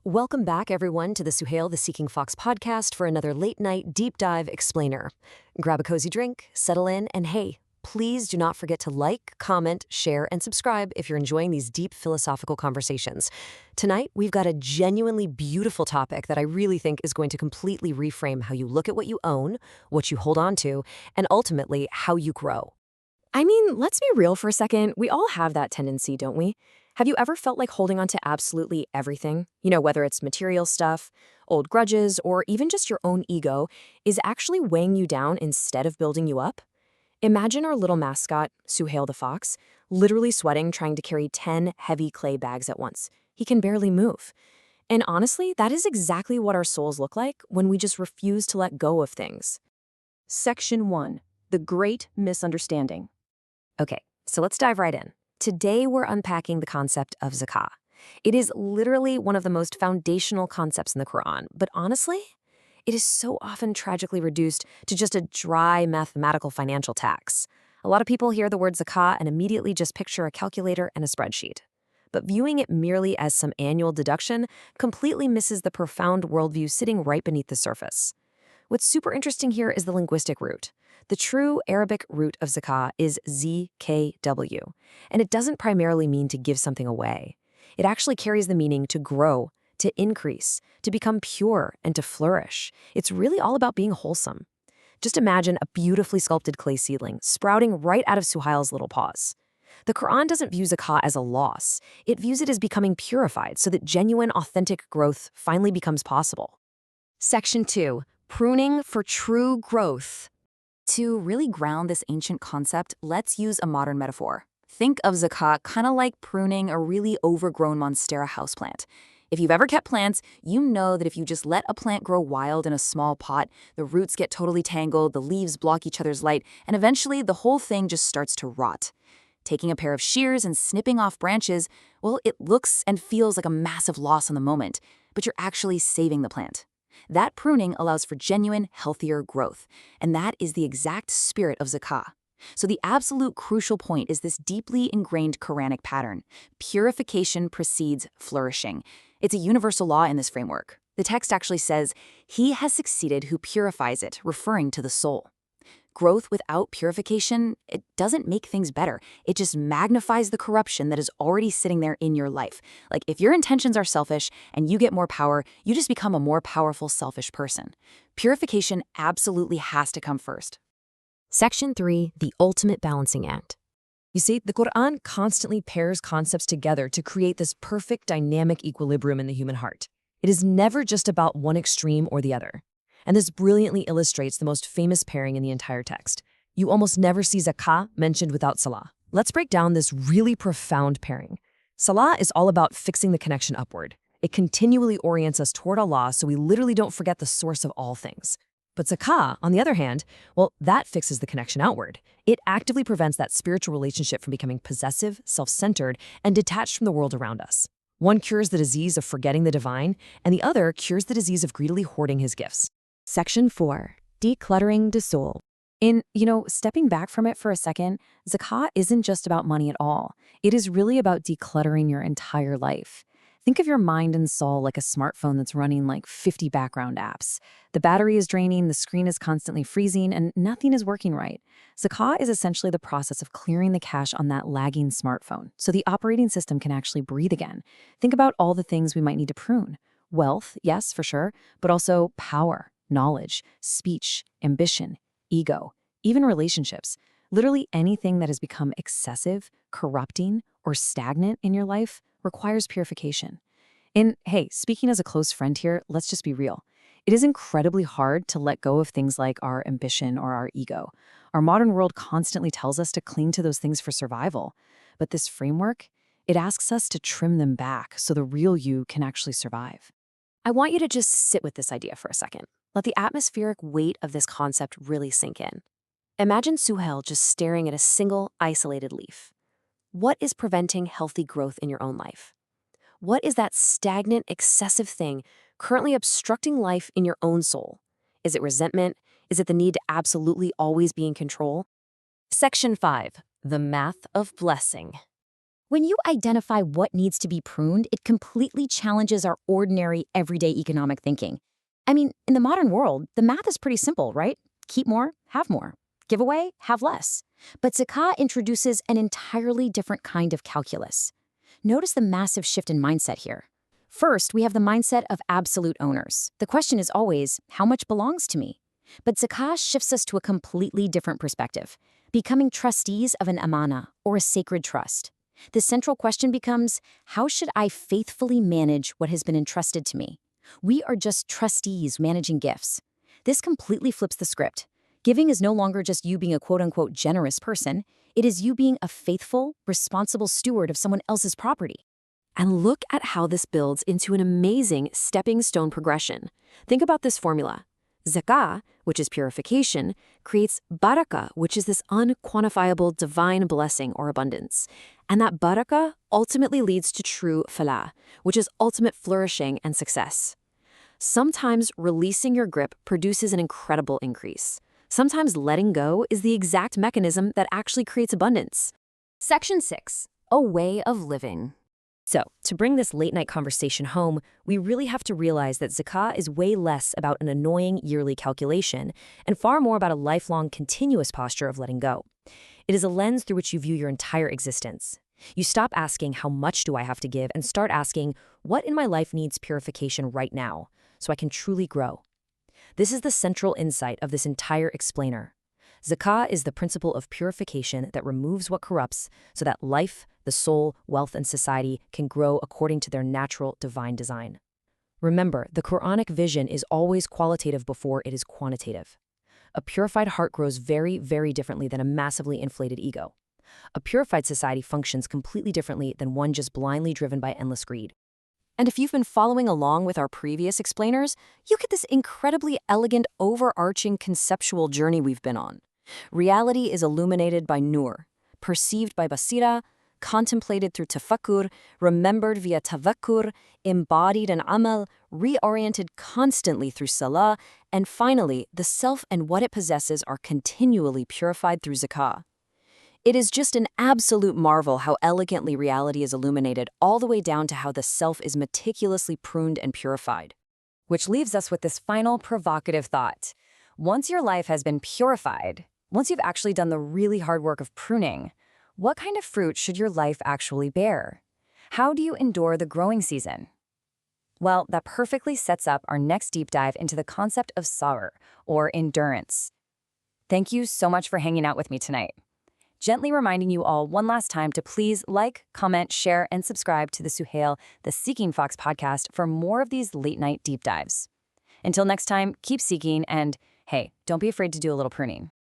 Welcome back, everyone, to the Suhayl the Seeking Fox podcast for another late-night deep dive explainer. Grab a cozy drink, settle in, and hey, please do not forget to like, comment, share, and subscribe if you're enjoying these deep philosophical conversations. Tonight, we've got a genuinely beautiful topic that I really think is going to completely reframe how you look at what you own, what you hold on to, and ultimately, how you grow. I mean, let's be real for a second. We all have that tendency, don't we? Have you ever felt like holding on to absolutely everything? Whether it's material stuff, old grudges, or even just your own ego, is actually weighing you down instead of building you up? Imagine our little mascot, Suhayl the Fox, literally sweating trying to carry 10 heavy clay bags at once. He can barely move. And honestly, that is exactly what our souls look like when we just refuse to let go of things. Section 1. The Great Misunderstanding. Okay, so let's dive right in. Today, we're unpacking the concept of zakah. It is literally one of the most foundational concepts in the Qur'an, but honestly, it is so often tragically reduced to just a dry mathematical financial tax. A lot of people hear the word zakah and immediately just picture a calculator and a spreadsheet. But viewing it merely as some annual deduction completely misses the profound worldview sitting right beneath the surface. What's super interesting here is the linguistic root. The true Arabic root of zakah is ZKW, and it doesn't primarily mean to give something away. It actually carries the meaning to grow, to increase, to become pure, and to flourish. It's really all about being wholesome. Just imagine a beautifully sculpted clay seedling sprouting right out of Suhail's little paws. The Qur'an doesn't view zakah as a loss. It views it as becoming purified so that genuine, authentic growth finally becomes possible. Section 2. Pruning for true growth. To really ground this ancient concept, let's use a modern metaphor. Think of zakah kind of like pruning a really overgrown monstera houseplant. If you've ever kept plants, you know that if you just let a plant grow wild in a small pot, the roots get totally tangled, the leaves block each other's light, and eventually the whole thing just starts to rot. Taking a pair of shears and snipping off branches, well, it looks and feels like a massive loss in the moment, but you're actually saving the plant. That pruning allows for genuine, healthier growth, and that is the exact spirit of zakah. So the absolute crucial point is this deeply ingrained Qur'anic pattern. Purification precedes flourishing. It's a universal law in this framework. The text actually says, "He has succeeded who purifies it," referring to the soul. Growth without purification, it doesn't make things better. It just magnifies the corruption that is already sitting there in your life. Like if your intentions are selfish and you get more power, you just become a more powerful, selfish person. Purification absolutely has to come first. Section 3. The ultimate balancing act. You see, the Qur'an constantly pairs concepts together to create this perfect dynamic equilibrium in the human heart. It is never just about one extreme or the other. And this brilliantly illustrates the most famous pairing in the entire text. You almost never see zakah mentioned without salah. Let's break down this really profound pairing. Salah is all about fixing the connection upward. It continually orients us toward Allah so we literally don't forget the source of all things. But zakah, on the other hand, well, that fixes the connection outward. It actively prevents that spiritual relationship from becoming possessive, self-centered, and detached from the world around us. One cures the disease of forgetting the divine, and the other cures the disease of greedily hoarding his gifts. Section 4. Decluttering the Soul. Stepping back from it for a second, zakah isn't just about money at all. It is really about decluttering your entire life. Think of your mind and soul like a smartphone that's running like 50 background apps. The battery is draining, the screen is constantly freezing, and nothing is working right. Zakah is essentially the process of clearing the cache on that lagging smartphone, so the operating system can actually breathe again. Think about all the things we might need to prune. Wealth, yes, for sure, but also power, knowledge, speech, ambition, ego, even relationships. Literally anything that has become excessive, corrupting, or stagnant in your life requires purification. And hey, speaking as a close friend here, let's just be real. It is incredibly hard to let go of things like our ambition or our ego. Our modern world constantly tells us to cling to those things for survival. But this framework, it asks us to trim them back so the real you can actually survive. I want you to just sit with this idea for a second. Let the atmospheric weight of this concept really sink in. Imagine Suhayl just staring at a single, isolated leaf. What is preventing healthy growth in your own life? What is that stagnant, excessive thing currently obstructing life in your own soul? Is it resentment? Is it the need to absolutely always be in control? Section 5. The Math of Blessing. When you identify what needs to be pruned, it completely challenges our ordinary, everyday economic thinking. I mean, in the modern world, the math is pretty simple, right? Keep more, have more. Give away, have less. But Zakāh introduces an entirely different kind of calculus. Notice the massive shift in mindset here. First, we have the mindset of absolute owners. The question is always, how much belongs to me? But Zakāh shifts us to a completely different perspective, becoming trustees of an amana, or a sacred trust. The central question becomes, how should I faithfully manage what has been entrusted to me? We are just trustees managing gifts. This completely flips the script. Giving is no longer just you being a quote-unquote generous person. It is you being a faithful, responsible steward of someone else's property. And look at how this builds into an amazing stepping stone progression. Think about this formula. Zakāh, which is purification, creates Barakah, which is this unquantifiable divine blessing or abundance. And that Barakah ultimately leads to true Falah, which is ultimate flourishing and success. Sometimes releasing your grip produces an incredible increase. Sometimes letting go is the exact mechanism that actually creates abundance. Section 6. A way of living. So, to bring this late-night conversation home, we really have to realize that Zakāh is way less about an annoying yearly calculation and far more about a lifelong, continuous posture of letting go. It is a lens through which you view your entire existence. You stop asking, how much do I have to give, and start asking, what in my life needs purification right now, so I can truly grow? This is the central insight of this entire explainer. Zakāh is the principle of purification that removes what corrupts so that life, the soul, wealth, and society can grow according to their natural divine design. Remember, the Qur'anic vision is always qualitative before it is quantitative. A purified heart grows very, very differently than a massively inflated ego. A purified society functions completely differently than one just blindly driven by endless greed. And if you've been following along with our previous explainers, you get this incredibly elegant, overarching conceptual journey we've been on. Reality is illuminated by nur, perceived by basira, contemplated through tafakkur, remembered via tavakkur, embodied in amal, reoriented constantly through salah, and finally, the self and what it possesses are continually purified through zakāh. It is just an absolute marvel how elegantly reality is illuminated all the way down to how the self is meticulously pruned and purified. Which leaves us with this final provocative thought. Once your life has been purified, once you've actually done the really hard work of pruning, what kind of fruit should your life actually bear? How do you endure the growing season? Well, that perfectly sets up our next deep dive into the concept of sabr, or endurance. Thank you so much for hanging out with me tonight. Gently reminding you all one last time to please like, comment, share, and subscribe to the Suhayl the Seeking Fox podcast for more of these late-night deep dives. Until next time, keep seeking and, hey, don't be afraid to do a little pruning.